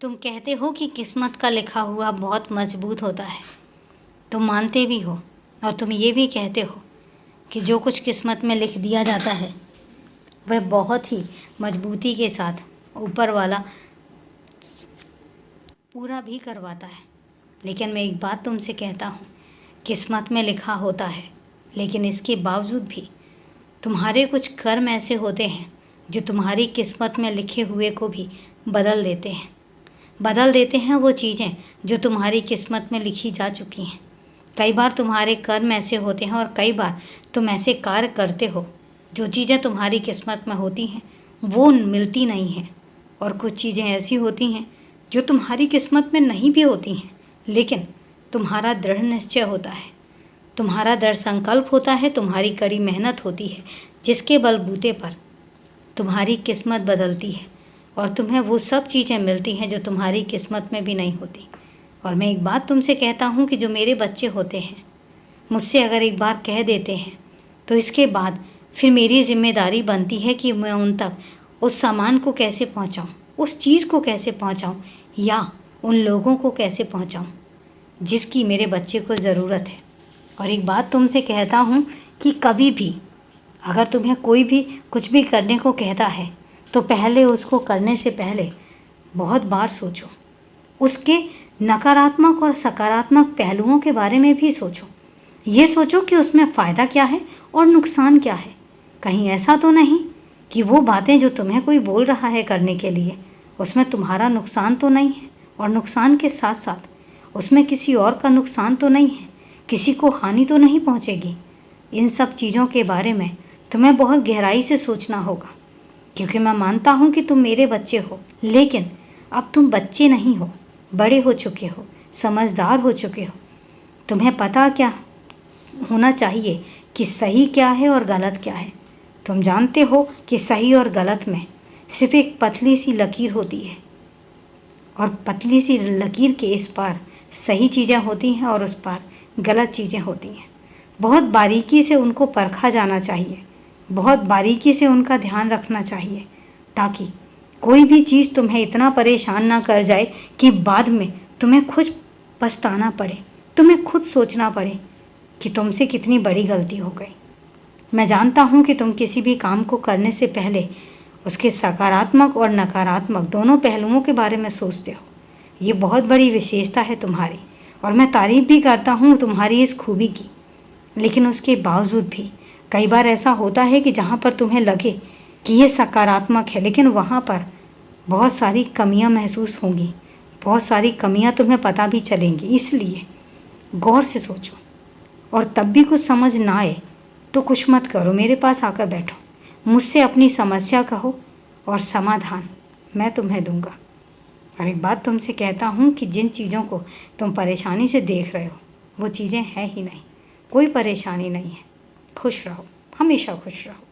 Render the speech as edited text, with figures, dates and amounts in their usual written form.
तुम कहते हो कि किस्मत का लिखा हुआ बहुत मजबूत होता है। तुम मानते भी हो और तुम ये भी कहते हो कि जो कुछ किस्मत में लिख दिया जाता है वह बहुत ही मजबूती के साथ ऊपर वाला पूरा भी करवाता है। लेकिन मैं एक बात तुमसे कहता हूँ, किस्मत में लिखा होता है, लेकिन इसके बावजूद भी तुम्हारे कुछ कर्म ऐसे होते हैं जो तुम्हारी किस्मत में लिखे हुए को भी बदल देते हैं वो चीज़ें जो तुम्हारी किस्मत में लिखी जा चुकी हैं। कई बार तुम्हारे कर्म ऐसे होते हैं और कई बार तुम ऐसे कार्य करते हो जो चीज़ें तुम्हारी किस्मत में होती हैं वो मिलती नहीं हैं, और कुछ चीज़ें ऐसी होती हैं जो तुम्हारी किस्मत में नहीं भी होती हैं, लेकिन तुम्हारा दृढ़ निश्चय होता है, तुम्हारा दृढ़ संकल्प होता है, तुम्हारी कड़ी मेहनत होती है, जिसके बलबूते पर तुम्हारी किस्मत बदलती है और तुम्हें वो सब चीज़ें मिलती हैं जो तुम्हारी किस्मत में भी नहीं होती। और मैं एक बात तुमसे कहता हूँ कि जो मेरे बच्चे होते हैं मुझसे अगर एक बार कह देते हैं तो इसके बाद फिर मेरी जिम्मेदारी बनती है कि मैं उन तक उस सामान को कैसे पहुँचाऊँ, उस चीज़ को कैसे पहुँचाऊँ या उन लोगों को कैसे पहुँचाऊँ जिसकी मेरे बच्चे को ज़रूरत है। और एक बात तुमसे कहता हूँ कि कभी भी अगर तुम्हें कोई भी कुछ भी करने को कहता है तो पहले उसको करने से पहले बहुत बार सोचो, उसके नकारात्मक और सकारात्मक पहलुओं के बारे में भी सोचो। ये सोचो कि उसमें फ़ायदा क्या है और नुकसान क्या है। कहीं ऐसा तो नहीं कि वो बातें जो तुम्हें कोई बोल रहा है करने के लिए उसमें तुम्हारा नुकसान तो नहीं है, और नुकसान के साथ साथ उसमें किसी और का नुकसान तो नहीं है, किसी को हानि तो नहीं पहुँचेगी। इन सब चीज़ों के बारे में तुम्हें बहुत गहराई से सोचना होगा, क्योंकि मैं मानता हूँ कि तुम मेरे बच्चे हो, लेकिन अब तुम बच्चे नहीं हो, बड़े हो चुके हो, समझदार हो चुके हो। तुम्हें पता क्या होना चाहिए कि सही क्या है और गलत क्या है। तुम जानते हो कि सही और गलत में सिर्फ एक पतली सी लकीर होती है, और पतली सी लकीर के इस पार सही चीज़ें होती हैं और उस पार गलत चीज़ें होती हैं। बहुत बारीकी से उनको परखा जाना चाहिए, बहुत बारीकी से उनका ध्यान रखना चाहिए, ताकि कोई भी चीज़ तुम्हें इतना परेशान ना कर जाए कि बाद में तुम्हें खुद पछताना पड़े, तुम्हें खुद सोचना पड़े कि तुमसे कितनी बड़ी गलती हो गई। मैं जानता हूँ कि तुम किसी भी काम को करने से पहले उसके सकारात्मक और नकारात्मक दोनों पहलुओं के बारे में सोचते हो। ये बहुत बड़ी विशेषता है तुम्हारी, और मैं तारीफ़ भी करता हूँ तुम्हारी इस खूबी की। लेकिन उसके बावजूद भी कई बार ऐसा होता है कि जहाँ पर तुम्हें लगे कि ये सकारात्मक है, लेकिन वहाँ पर बहुत सारी कमियाँ महसूस होंगी, बहुत सारी कमियाँ तुम्हें पता भी चलेंगी। इसलिए गौर से सोचो, और तब भी कुछ समझ ना आए तो कुछ मत करो, मेरे पास आकर बैठो, मुझसे अपनी समस्या कहो और समाधान मैं तुम्हें दूंगा। और एक बात तुमसे कहता हूँ कि जिन चीज़ों को तुम परेशानी से देख रहे हो वो चीज़ें हैं ही नहीं, कोई परेशानी नहीं है। खुश रहो, हमेशा खुश रहो।